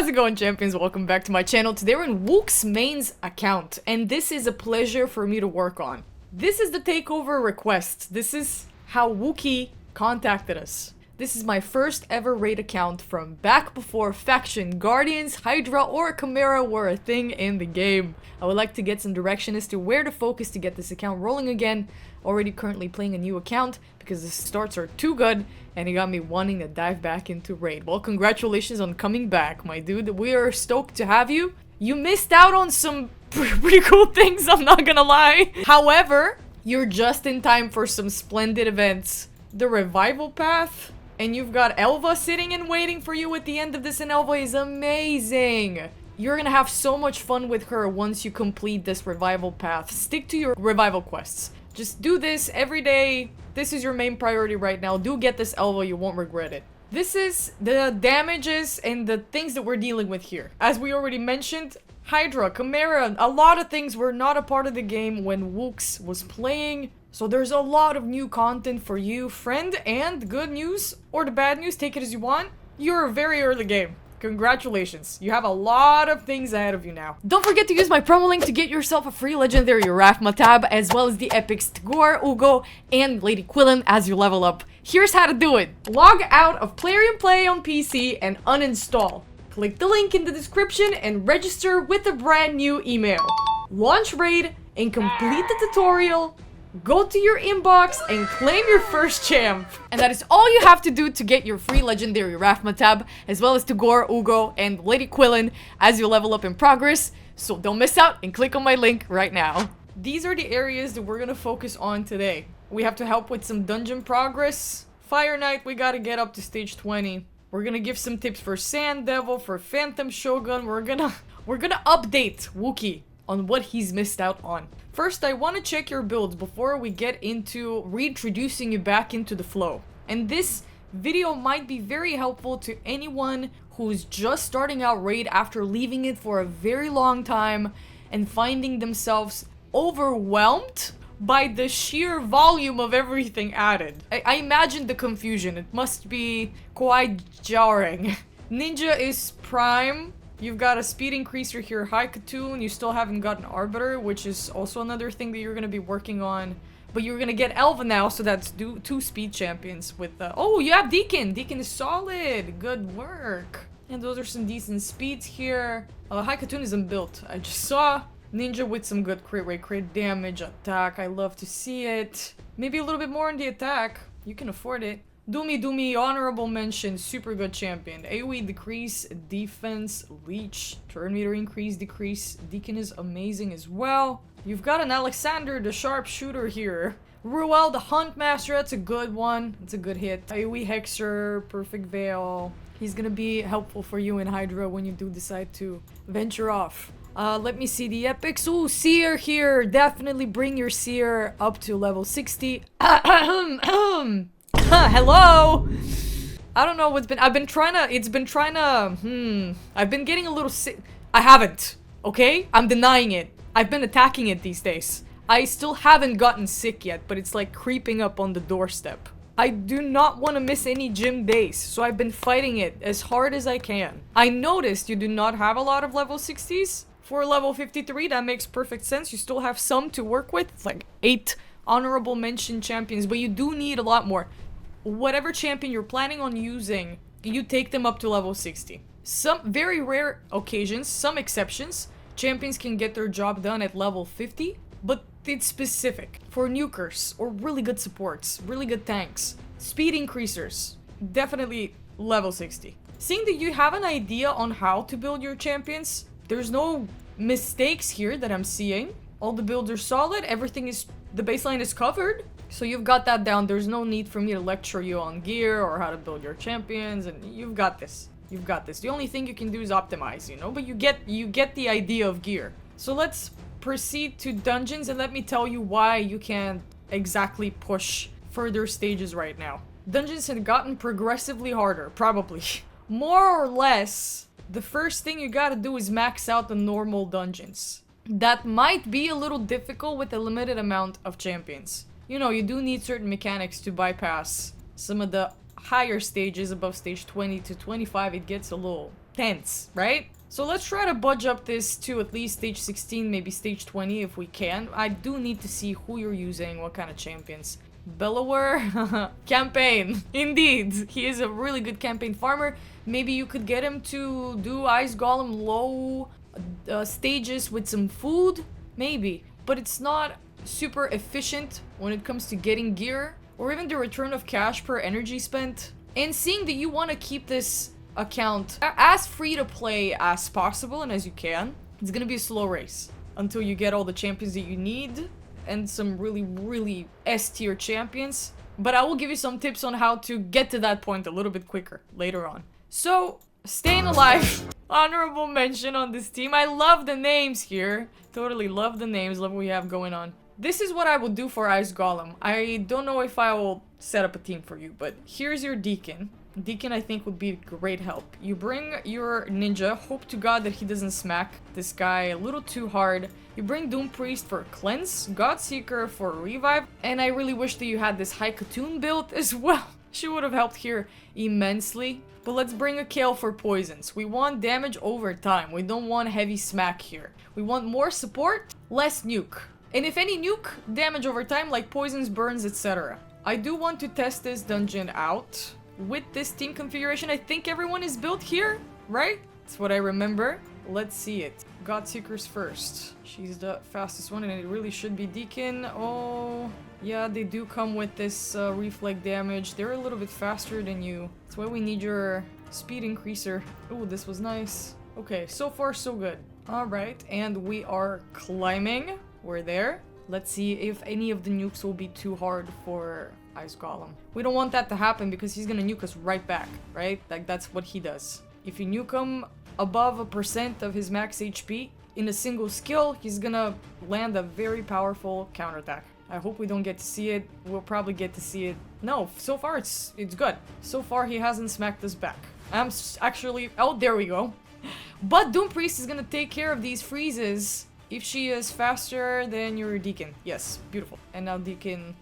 How's it going, champions? Welcome back to my channel. Today we're in Wook's mains account, and this is a pleasure for me to work on. This is the takeover request. This is how Wookie contacted us. This is my first ever raid account from back before Faction, Guardians, Hydra, or Chimera were a thing in the game. I would like to get some direction as to where to focus to get this account rolling again. Already currently playing a new account because the starts are too good and it got me wanting to dive back into raid. Well, congratulations on coming back, my dude. We are stoked to have you. You missed out on some pretty cool things, I'm not gonna lie. However, you're just in time for some splendid events. The revival path, and you've got Elva sitting and waiting for you at the end of this, and Elva is amazing. You're gonna have so much fun with her once you complete this revival path. Stick to your revival quests. Just do this every day. This is your main priority right now. Do get this Elva, you won't regret it. This is the damages and the things that we're dealing with here. As we already mentioned, Hydra, Chimera, a lot of things were not a part of the game when Wooks was playing. So there's a lot of new content for you, friend, and good news, or the bad news, take it as you want. You're a very early game. Congratulations. You have a lot of things ahead of you now. Don't forget to use my promo link to get yourself a free legendary Rafma tab, as well as the epics Takeover, Ugo, and Lady Quillen as you level up. Here's how to do it. Log out of Plarium Play on PC and uninstall. Click the link in the description and register with a brand new email. Launch raid and complete the tutorial. Go to your inbox and claim your first champ. And that is all you have to do to get your free legendary Rafma tab, as well as to Gore, Ugo, and Lady Quillen as you level up in progress. So don't miss out and click on my link right now. These are the areas that we're gonna focus on today. We have to help with some dungeon progress. Fire Knight, we gotta get up to stage 20. We're gonna give some tips for Sand Devil, for Phantom Shogun. We're gonna update Wookie on what he's missed out on. First, I want to check your builds before we get into reintroducing you back into the flow. And this video might be very helpful to anyone who's just starting out raid after leaving it for a very long time and finding themselves overwhelmed by the sheer volume of everything added. I imagine the confusion. It must be quite jarring. Ninja is prime. You've got a speed increaser here, High Katoon. You still haven't gotten Arbiter, which is also another thing that you're going to be working on. But you're going to get Elva now, so that's two speed champions with oh, you have Deacon. Deacon is solid. Good work. And those are some decent speeds here. High Katoon isn't built. I just saw Ninja with some good crit rate, crit damage, attack. I love to see it. Maybe a little bit more on the attack. You can afford it. Doomy, honorable mention, super good champion. AoE decrease, defense, leech, turn meter increase, decrease. Deacon is amazing as well. You've got an Alexander, the sharpshooter here. Ruel, the hunt master, that's a good one. It's a good hit. AoE hexer, perfect veil. He's gonna be helpful for you in Hydra when you do decide to venture off. Let me see the epics. Ooh, Seer here. Definitely bring your Seer up to level 60. Hello! I don't know what's been- I've been getting a little sick. I haven't, okay? I'm denying it. I've been attacking it these days. I still haven't gotten sick yet, but it's like creeping up on the doorstep. I do not want to miss any gym days, so I've been fighting it as hard as I can. I noticed you do not have a lot of level 60s. For level 53, that makes perfect sense. You still have some to work with. It's like 8 honorable mention champions, but you do need a lot more. Whatever champion you're planning on using, you take them up to level 60. Some very rare occasions, some exceptions, champions can get their job done at level 50, but it's specific. For nukers, or really good supports, really good tanks, speed increasers, definitely level 60. Seeing that you have an idea on how to build your champions, there's no mistakes here that I'm seeing. All the builds are solid, everything is, the baseline is covered. So you've got that down. There's no need for me to lecture you on gear or how to build your champions, and you've got this. You've got this. The only thing you can do is optimize, you know, but you get the idea of gear. So let's proceed to dungeons, and let me tell you why you can't exactly push further stages right now. Dungeons have gotten progressively harder, probably. More or less, the first thing you gotta do is max out the normal dungeons. That might be a little difficult with a limited amount of champions. You know, you do need certain mechanics to bypass some of the higher stages above stage 20 to 25. It gets a little tense, right? So let's try to budge up this to at least stage 16, maybe stage 20 if we can. I do need to see who you're using, what kind of champions. Bellower, campaign. Indeed, he is a really good campaign farmer. Maybe you could get him to do Ice Golem low stages with some food, maybe. But it's not super efficient when it comes to getting gear or even the return of cash per energy spent. And seeing that you want to keep this account as free to play as possible and as you can, it's gonna be a slow race until you get all the champions that you need and some really S-tier champions. But I will give you some tips on how to get to that point a little bit quicker later on. So, staying alive. Honorable mention on this team. I love the names here. Totally love the names, love what we have going on. This is what I would do for Ice Golem. I don't know if I will set up a team for you, but here's your Deacon. Deacon, I think, would be great help. You bring your ninja, hope to god that he doesn't smack this guy a little too hard. You bring Doom Priest for cleanse, Godseeker for revive, and I really wish that you had this High Katoon build as well. She would have helped here immensely. But let's bring a Kale for poisons. We want damage over time. We don't want heavy smack here. We want more support, less nuke. And if any nuke, damage over time like poisons, burns, etc. I do want to test this dungeon out. With this team configuration, I think everyone is built here, right? That's what I remember. Let's see it. Godseeker's first. She's the fastest one and it really should be Deacon. Oh, yeah, they do come with this reflect damage. They're a little bit faster than you. That's why we need your speed increaser. Oh, this was nice. Okay, so far so good. Alright, and we are climbing. We're there. Let's see if any of the nukes will be too hard for Ice Golem. We don't want that to happen because he's gonna nuke us right back, right? Like, that's what he does. If you nuke him above a percent of his max HP in a single skill, he's gonna land a very powerful counterattack. I hope we don't get to see it. We'll probably get to see it. No, so far it's good. So far he hasn't smacked us back. Actually... Oh, there we go. But Doom Priest is gonna take care of these freezes if she is faster than your Deacon. Yes, beautiful. And now Deacon...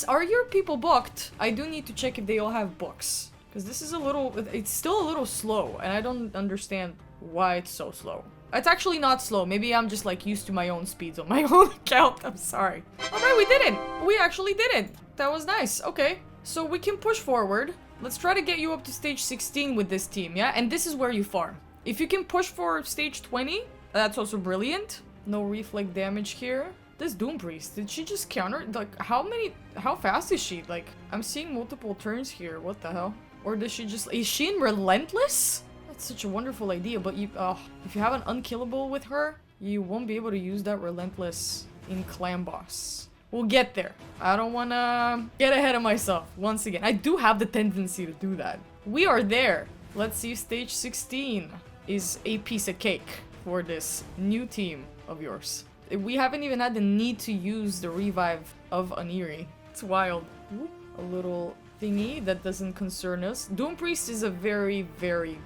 Are your people booked? I do need to check if they all have books. Because this is a little... It's still a little slow. And I don't understand why it's so slow. It's actually not slow. Maybe I'm just like used to my own speeds on my own account. I'm sorry. Alright, we did it. We actually did it. That was nice. Okay. So we can push forward. Let's try to get you up to stage 16 with this team, yeah? And this is where you farm. If you can push for stage 20, that's also brilliant. No reflect damage here. This Doom Priest, did she just counter? Like, how fast is she? Like, I'm seeing multiple turns here. What the hell? Or does she just... Is she in Relentless? That's such a wonderful idea, but if you have an unkillable with her, you won't be able to use that Relentless in Clan Boss. We'll get there. I don't wanna get ahead of myself once again. I do have the tendency to do that. We are there. Let's see if stage 16 is a piece of cake for this new team of yours. We haven't even had the need to use the revive of Aniri. It's wild. Whoop. A little thingy that doesn't concern us. Doom Priest is a very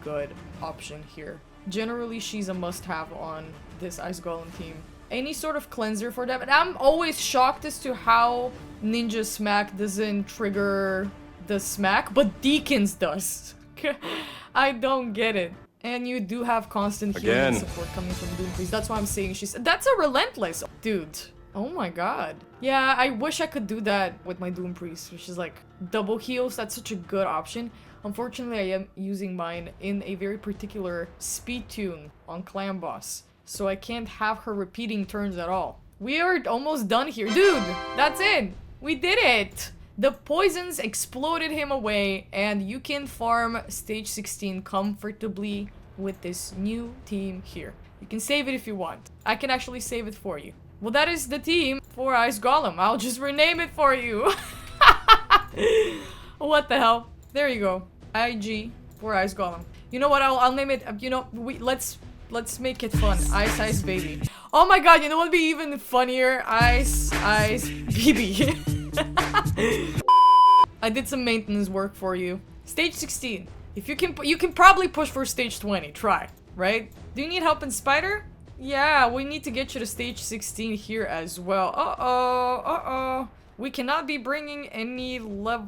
good option here. Generally, she's a must-have on this Ice Golem team. Any sort of cleanser for that. And I'm always shocked as to how Ninja Smack doesn't trigger the smack, but Deacon's does. I don't get it. And you do have constant healing support coming from Doom Priest. That's why I'm saying that's a Relentless. Dude. Oh my god. Yeah, I wish I could do that with my Doom Priest, which is like double heals. That's such a good option. Unfortunately, I am using mine in a very particular speed tune on Clan Boss. So I can't have her repeating turns at all. We are almost done here. Dude, that's it. We did it. The poisons exploded him away, and you can farm stage 16 comfortably with this new team here. You can save it if you want. I can actually save it for you. Well, that is the team for Ice Golem. I'll just rename it for you. What the hell? There you go. IG for Ice Golem. You know what? I'll name it. You know, let's make it fun. Ice Baby. Oh my god! You know what would be even funnier? Ice Baby. I did some maintenance work for you. Stage 16. If you can probably push for stage 20. Try, right? Do you need help in Spider? Yeah, we need to get you to stage 16 here as well. Uh-oh. We cannot be bringing any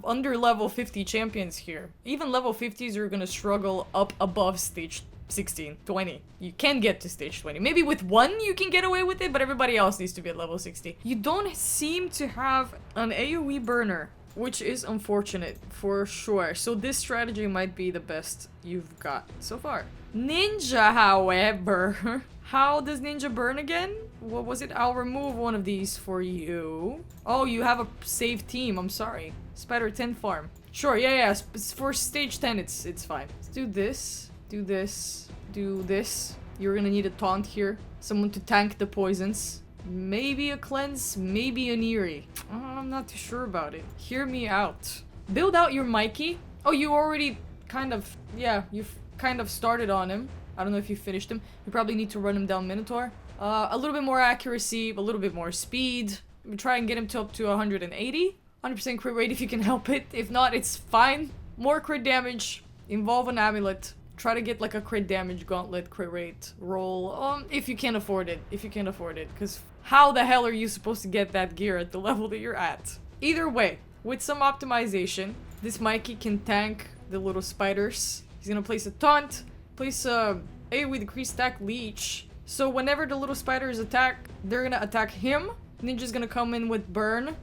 under level 50 champions here. Even level 50s are gonna struggle up above stage 16, 20. You can get to stage 20. Maybe with one you can get away with it, but everybody else needs to be at level 60. You don't seem to have an AoE burner, which is unfortunate for sure. So this strategy might be the best you've got so far. Ninja, however, how does Ninja burn again? What was it? I'll remove one of these for you. Oh, you have a saved team. I'm sorry. Spider 10 farm. Sure, yeah. For stage 10, it's fine. Let's do this. Do this. Do this. You're gonna need a taunt here. Someone to tank the poisons. Maybe a cleanse, maybe an eerie. I'm not too sure about it. Hear me out. Build out your Mikey. Oh, you already kind of... Yeah, you've kind of started on him. I don't know if you finished him. You probably need to run him down Minotaur. A little bit more accuracy, a little bit more speed. Try and get him to up to 180. 100% crit rate if you can help it. If not, it's fine. More crit damage. Involve an amulet. Try to get like a crit damage gauntlet crit rate roll. If you can afford it. If you can afford it. Because how the hell are you supposed to get that gear at the level that you're at? Either way, with some optimization, this Mikey can tank the little spiders. He's gonna place a taunt. Place a AoE decrease stack leech. So whenever the little spiders attack, they're gonna attack him. Ninja's gonna come in with burn.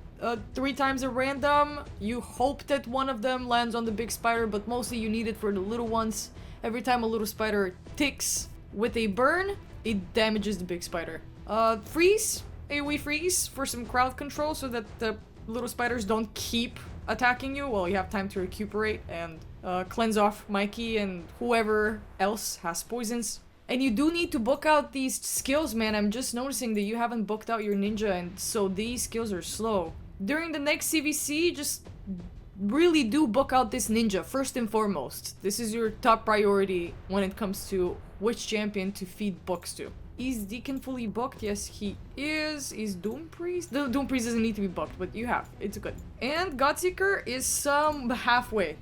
3 times at random. You hope that one of them lands on the big spider, but mostly you need it for the little ones. Every time a little spider ticks with a burn, it damages the big spider. Freeze. AoE freeze for some crowd control so that the little spiders don't keep attacking you. Well, you have time to recuperate and cleanse off Mikey and whoever else has poisons. And you do need to book out these skills, man. I'm just noticing that you haven't booked out your ninja, and so these skills are slow. During the next CVC, just really do book out this ninja, first and foremost. This is your top priority when it comes to which champion to feed books to. Is Deacon fully booked? Yes, he is. Is Doom Priest? The Doom Priest doesn't need to be booked, but you have. It's good. And Godseeker is some halfway.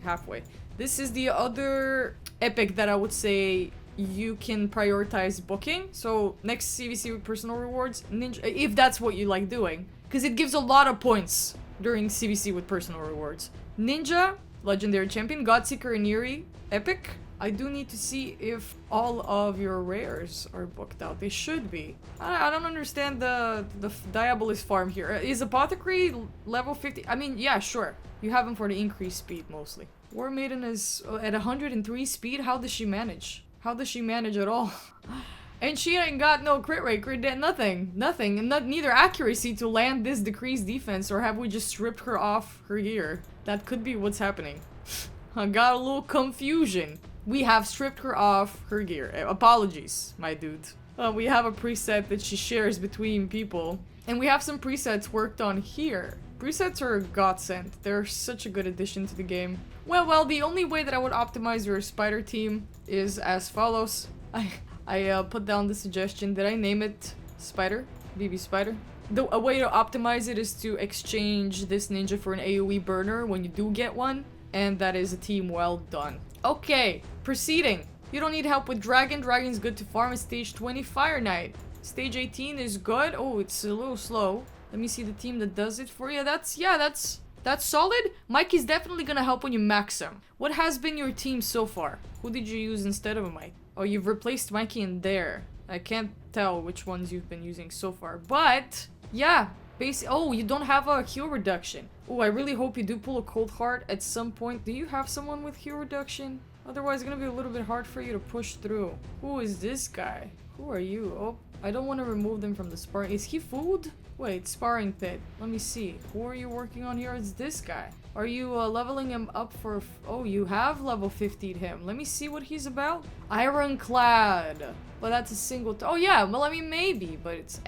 This is the other epic that I would say you can prioritize booking. So next CVC with personal rewards, Ninja, if that's what you like doing, because it gives a lot of points during CVC with personal rewards. Ninja, legendary champion, Godseeker and Eerie, epic. I do need to see if all of your rares are booked out. They should be. I don't understand the Diabolist farm here. Is Apothecary level 50? I mean, yeah, sure. You have him for the increased speed mostly. War Maiden is at 103 speed. How does she manage? How does she manage at all? And she ain't got no crit rate, nothing, and neither accuracy to land this decreased defense, or have we just stripped her off her gear? That could be what's happening. I got a little confusion. We have stripped her off her gear. Apologies, my dude. We have a preset that she shares between people, and we have some presets worked on here. Presets are a godsend. They're such a good addition to the game. Well, the only way that I would optimize your spider team is as follows. I put down the suggestion. Did I name it Spider? BB Spider? A way to optimize it is to exchange this ninja for an AoE burner when you do get one. And that is a team well done. Okay, proceeding. You don't need help with Dragon. Dragon's good to farm at stage 20. Fire Knight. Stage 18 is good. Oh, it's a little slow. Let me see the team that does it for you. That's solid. Mikey's definitely gonna help when you max him. What has been your team so far? Who did you use instead of Mike? Oh, you've replaced Mikey in there. I can't tell which ones you've been using so far. But, yeah. Oh, you don't have a heal reduction. Oh, I really hope you do pull a Cold Heart at some point. Do you have someone with heal reduction? Otherwise, it's gonna be a little bit hard for you to push through. Who is this guy? Who are you? Oh, I don't want to remove them from the sparring. Is he food? Wait, sparring pit. Let me see. Who are you working on here? It's this guy. Are you leveling him up for... Oh, you have level 50'd him. Let me see what he's about. Ironclad. But that's a single... Oh, yeah. Well, I mean, maybe. But it's...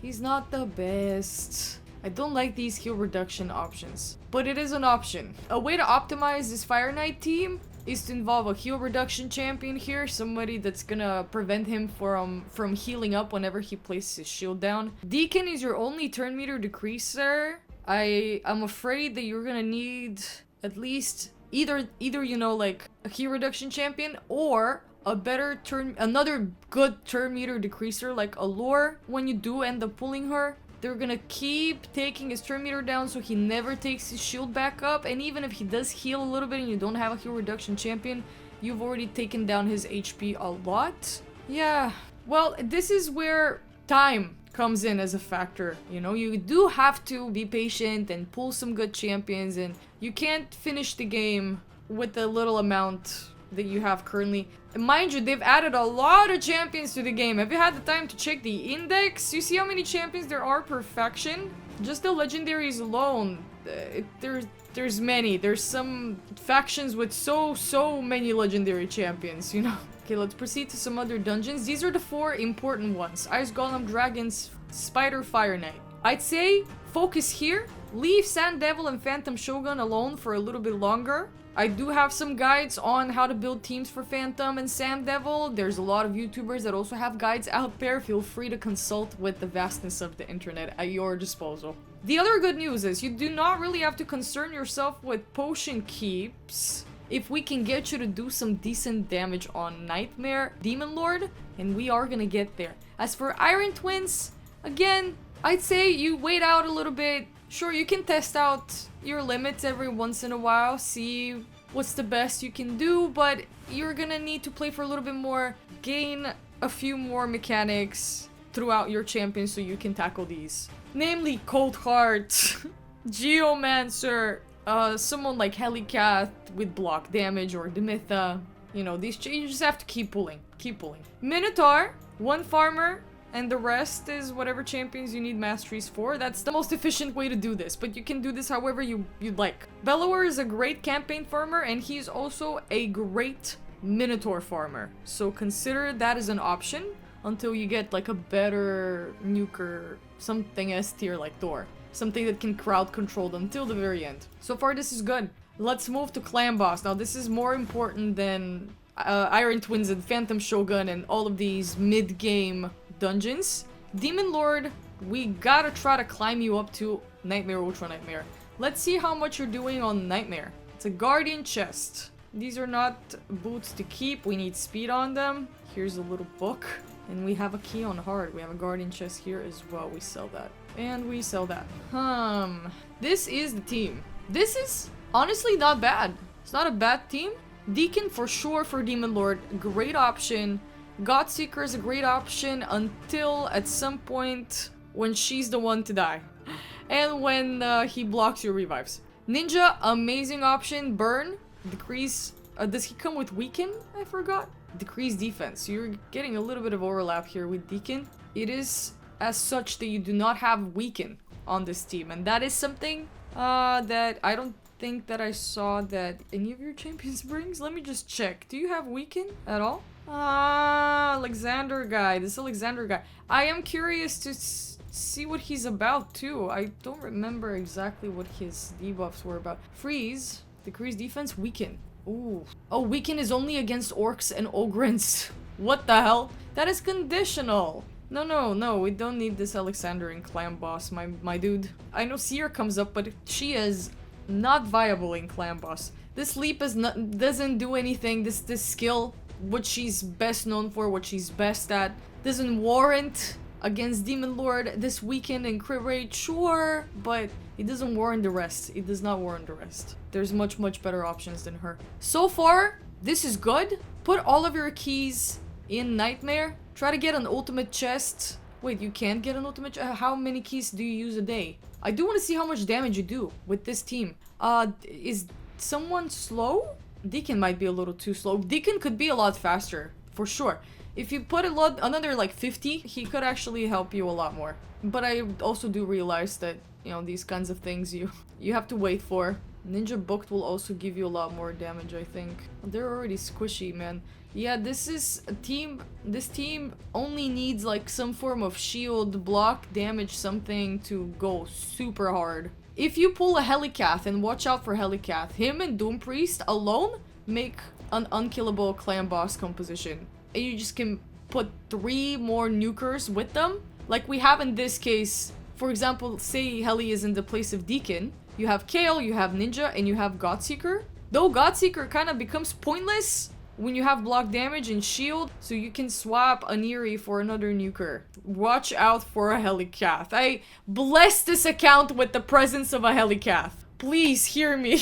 He's not the best. I don't like these heal reduction options. But it is an option. A way to optimize this Fire Knight team is to involve a heal reduction champion here. Somebody that's gonna prevent him from healing up whenever he places his shield down. Deacon is your only turn meter decreaser. I'm afraid that you're gonna need at least either you know, like a heal reduction champion or another good turn meter decreaser like Allure. When you do end up pulling her, they're gonna keep taking his turn meter down so he never takes his shield back up. And even if he does heal a little bit and you don't have a heal reduction champion, You've already taken down his HP a lot. Yeah, well, this is where time comes in as a factor. You know, you do have to be patient and pull some good champions, and you can't finish the game with the little amount that you have currently. And mind you, they've added a lot of champions to the game. Have you had the time to check the index? You see how many champions there are per faction? Just the legendaries alone. There's many. There's some factions with so many legendary champions, you know? Okay, let's proceed to some other dungeons. These are the 4 important ones. Ice Golem, Dragons, Spider, Fire Knight. I'd say focus here. Leave Sand Devil and Phantom Shogun alone for a little bit longer. I do have some guides on how to build teams for Phantom and Sand Devil. There's a lot of YouTubers that also have guides out there. Feel free to consult with the vastness of the internet at your disposal. The other good news is you do not really have to concern yourself with potion keeps if we can get you to do some decent damage on Nightmare Demon Lord, and we are gonna get there. As for Iron Twins, again, I'd say you wait out a little bit. Sure, you can test out your limits every once in a while, see what's the best you can do, but you're gonna need to play for a little bit more, gain a few more mechanics throughout your champions so you can tackle these. Namely, Cold Heart, Geomancer, someone like Helicath with block damage, or Demitha. You know, these you just have to keep pulling, Minotaur, 1 farmer, and the rest is whatever champions you need masteries for. That's the most efficient way to do this, but you can do this however you'd like. Bellower is a great campaign farmer, and he's also a great Minotaur farmer. So consider that as an option until you get like a better nuker, something S tier like Thor. Something that can crowd control them till the very end. So far this is good. Let's move to Clan Boss. Now this is more important than Iron Twins and Phantom Shogun and all of these mid-game dungeons. Demon Lord, we gotta try to climb you up to Nightmare, Ultra Nightmare. Let's see how much you're doing on Nightmare. It's a Guardian chest. These are not boots to keep. We need speed on them. Here's a little book. And we have a key on hard. We have a Guardian chest here as well. We sell that. And we sell that. This is the team. This is honestly not bad. It's not a bad team. Deacon for sure for Demon Lord. Great option. Godseeker is a great option until at some point when she's the one to die. And when he blocks your revives. Ninja, amazing option. Burn. Decrease. Does he come with Weaken? I forgot. Decrease defense. So you're getting a little bit of overlap here with Deacon. It is as such that you do not have Weaken on this team. And that is something that I don't think that I saw that any of your champions brings. Let me just check. Do you have Weaken at all? Alexander guy. This Alexander guy. I am curious to see what he's about too. I don't remember exactly what his debuffs were about. Freeze. Decrease defense. Weaken. Ooh. Oh, Weaken is only against orcs and ogrins. What the hell? That is conditional. No, we don't need this Alexander in Clan Boss, my dude. I know Seer comes up, but she is not viable in Clan Boss. This leap is doesn't do anything. This skill, what she's best known for, what she's best at, doesn't warrant against Demon Lord. This Weaken and crit rate, sure, but it doesn't warrant the rest. It does not warrant the rest. There's much better options than her. So far, this is good. Put all of your keys in Nightmare. Try to get an ultimate chest. Wait, you can't get an ultimate chest? How many keys do you use a day? I do want to see how much damage you do with this team. Is someone slow? Deacon might be a little too slow. Deacon could be a lot faster, for sure. If you put another like 50, he could actually help you a lot more. But I also do realize that, you know, these kinds of things you have to wait for. Ninja Booked will also give you a lot more damage, I think. They're already squishy, man. Yeah, this is a team. This team only needs like some form of shield, block, damage, something to go super hard. If you pull a Helicath, and watch out for Helicath, him and Doom Priest alone make an unkillable Clan Boss composition. And you just can put 3 more nukers with them. Like we have in this case, for example, say Heli is in the place of Deacon. You have Kale, you have Ninja, and you have Godseeker. Though Godseeker kind of becomes pointless when you have block damage and shield, so you can swap Aniri for another nuker. Watch out for a Helicath. I bless this account with the presence of a Helicath. Please hear me.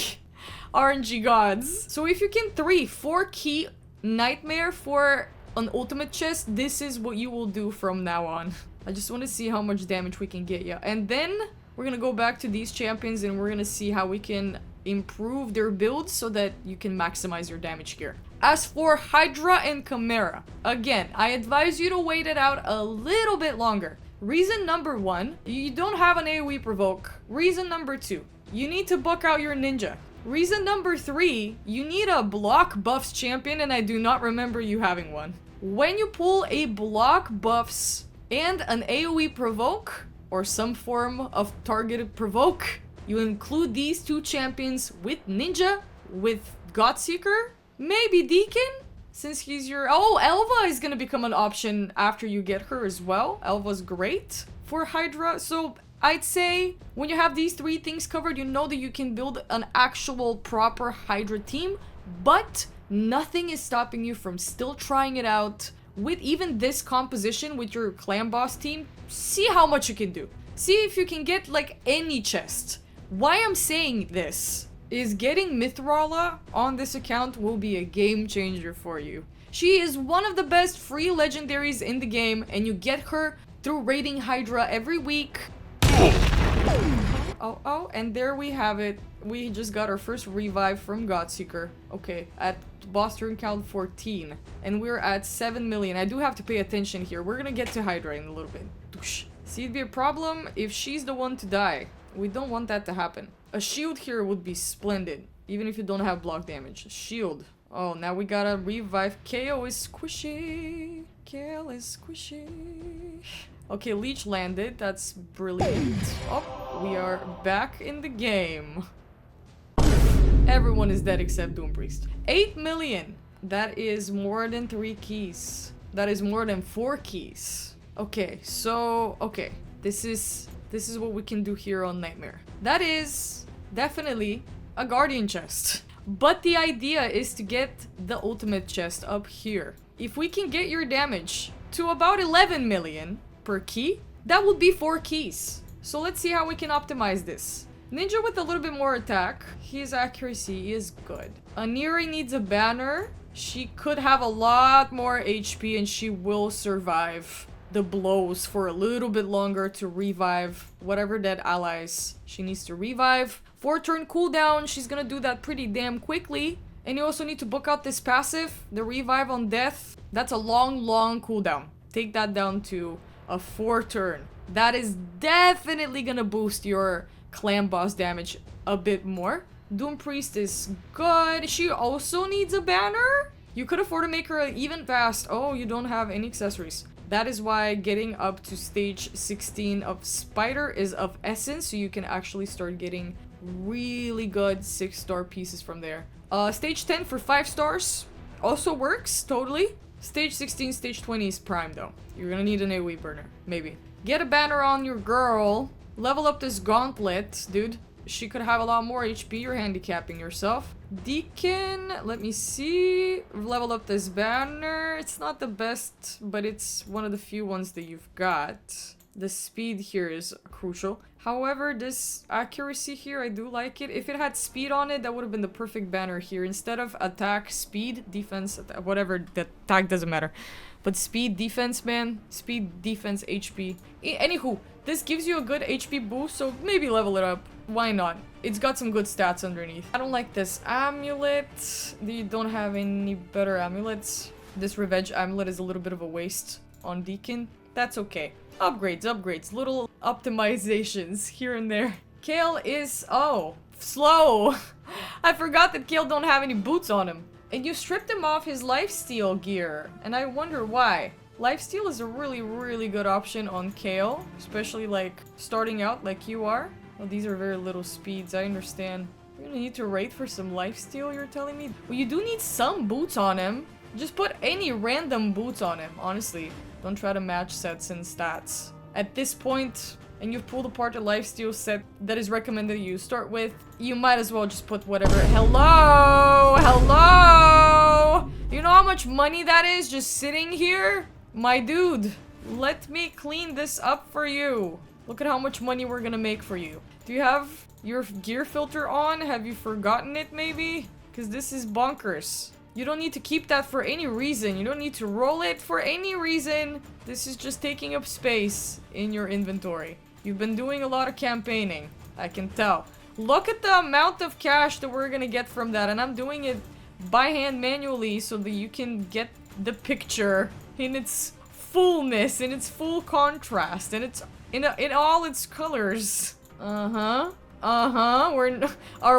RNG gods. So if you can 4 key Nightmare for an ultimate chest, this is what you will do from now on. I just want to see how much damage we can get you. And then we're gonna go back to these champions and we're gonna see how we can improve their builds so that you can maximize your damage gear. As for Hydra and Chimera, again, I advise you to wait it out a little bit longer. Reason number 1, you don't have an AoE provoke. Reason number 2, you need to book out your ninja. Reason number 3, you need a block buffs champion, and I do not remember you having one. When you pull a block buffs and an AoE provoke, or some form of targeted provoke, you include these 2 champions with ninja, with Godseeker, maybe Deacon, since he's your... Oh, Elva is gonna become an option after you get her as well. Elva's great for Hydra, so I'd say when you have these 3 things covered, you know that you can build an actual proper Hydra team, but nothing is stopping you from still trying it out with even this composition with your clan boss team. See how much you can do. See if you can get like any chest. Why I'm saying this is getting Mithrala on this account will be a game changer for you. She is one of the best free legendaries in the game, and you get her through raiding Hydra every week. Oh, and there we have it. We just got our first revive from Godseeker. Okay, at boss turn count 14. And we're at 7 million. I do have to pay attention here. We're gonna get to Hydra in a little bit. See, it'd be a problem if she's the one to die. We don't want that to happen. A shield here would be splendid, even if you don't have block damage. A shield. Oh, now we gotta revive. KO is squishy. KO is squishy. Okay, Leech landed. That's brilliant. Oh, we are back in the game. Everyone is dead except Doom Priest. 8 million. That is more than 3 keys. That is more than 4 keys. Okay, so... Okay. This is what we can do here on Nightmare. That is definitely a Guardian chest. But the idea is to get the ultimate chest up here. If we can get your damage to about 11 million per key, that would be 4 keys. So let's see how we can optimize this. Ninja with a little bit more attack. His accuracy is good. Aniri needs a banner. She could have a lot more HP and she will survive the blows for a little bit longer to revive whatever dead allies she needs to revive. 4 turn cooldown, she's gonna do that pretty damn quickly. And you also need to book out this passive, the revive on death. That's a long cooldown. Take that down to a 4 turn. That is definitely gonna boost your clan boss damage a bit more. Doom Priest is good. She also needs a banner. You could afford to make her even fast. Oh, you don't have any accessories. That is why getting up to stage 16 of Spider is of essence, so you can actually start getting really good 6-star pieces from there. Stage 10 for 5 stars also works, totally. Stage 16, stage 20 is prime though. You're gonna need an AoE burner, maybe. Get a banner on your girl. Level up this gauntlet, dude. She could have a lot more HP. You're handicapping yourself. Deacon, let me see. Level up this banner. It's not the best, but it's one of the few ones that you've got. The speed here is crucial. However, this accuracy here, I do like it. If it had speed on it, that would have been the perfect banner here. Instead of attack, speed, defense, whatever, the tag doesn't matter. But speed, defense, man. Speed, defense, HP. Anywho, this gives you a good HP boost, so maybe level it up. Why not? It's got some good stats underneath. I don't like this amulet. You don't have any better amulets. This revenge amulet is a little bit of a waste on Deacon. That's okay. Upgrades. Little optimizations here and there. Kale is... Oh, slow. I forgot that Kale don't have any boots on him. And you stripped him off his lifesteal gear. And I wonder why. Lifesteal is a really good option on Kale. Especially like starting out like you are. Well, these are very little speeds, I understand. You're gonna need to raid for some lifesteal, you're telling me? Well, you do need some boots on him. Just put any random boots on him, honestly. Don't try to match sets and stats. At this point, and you've pulled apart a lifesteal set that is recommended you start with, you might as well just put whatever. Hello! You know how much money that is just sitting here? My dude, let me clean this up for you. Look at how much money we're gonna make for you. Do you have your gear filter on? Have you forgotten it maybe? Because this is bonkers. You don't need to keep that for any reason. You don't need to roll it for any reason. This is just taking up space in your inventory. You've been doing a lot of campaigning. I can tell. Look at the amount of cash that we're gonna get from that. And I'm doing it by hand manually so that you can get the picture in its fullness, in its full contrast, and it's in all its colors. Are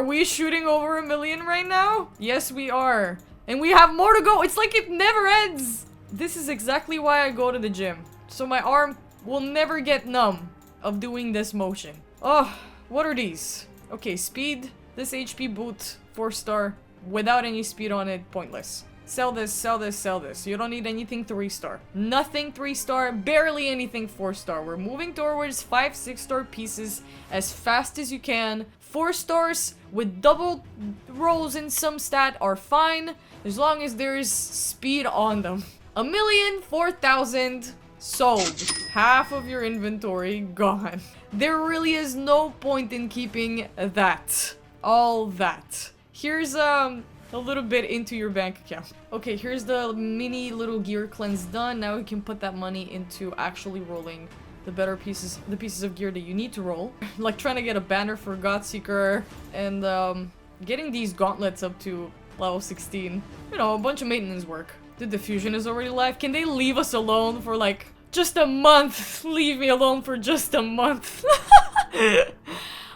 we shooting over 1 million right now? Yes, we are. And we have more to go. It's like it never ends. This is exactly why I go to the gym. So my arm will never get numb of doing this motion. Oh, what are these? Okay, speed. This HP boot, 4-star. Without any speed on it, pointless. Sell this, sell this, sell this. You don't need anything 3-star. Nothing 3-star, barely anything 4-star. We're moving towards 5, 6-star pieces as fast as you can. 4 stars with double rolls in some stat are fine, as long as there's speed on them. 1,004,000 sold. Half of your inventory gone. There really is no point in keeping that. All that. Here's a little bit into your bank account. Okay, here's the mini little gear cleanse done. Now we can put that money into actually rolling the better pieces, the pieces of gear that you need to roll. Like trying to get a banner for Godseeker and getting these gauntlets up to level 16. You know, a bunch of maintenance work. The diffusion is already live. Can they leave us alone for like just a month? Leave me alone for just a month.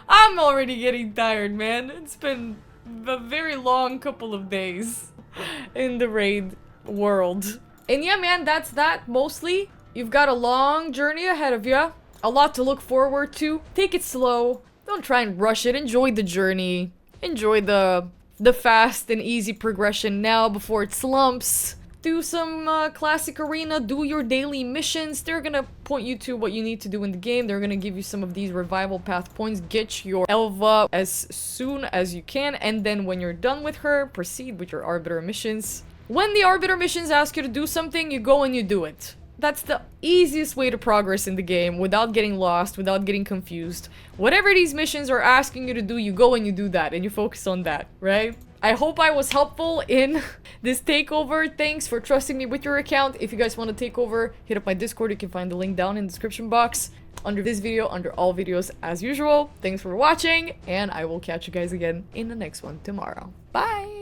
I'm already getting tired, man. It's been a very long couple of days in the raid world. And yeah, man, that's that mostly. You've got a long journey ahead of you. A lot to look forward to. Take it slow. Don't try and rush it. Enjoy the journey. Enjoy the fast and easy progression now before it slumps. Do some classic arena, do your daily missions. They're gonna point you to what you need to do in the game. They're gonna give you some of these revival path points. Get your Elva as soon as you can, and then when you're done with her, proceed with your Arbiter missions. When the Arbiter missions ask you to do something, you go and you do it. That's the easiest way to progress in the game without getting lost, without getting confused. Whatever these missions are asking you to do, you go and you do that, and you focus on that, right? I hope I was helpful in this takeover. Thanks for trusting me with your account. If you guys want to take over, hit up my Discord. You can find the link down in the description box. Under this video, under all videos as usual. Thanks for watching, and I will catch you guys again in the next one tomorrow. Bye!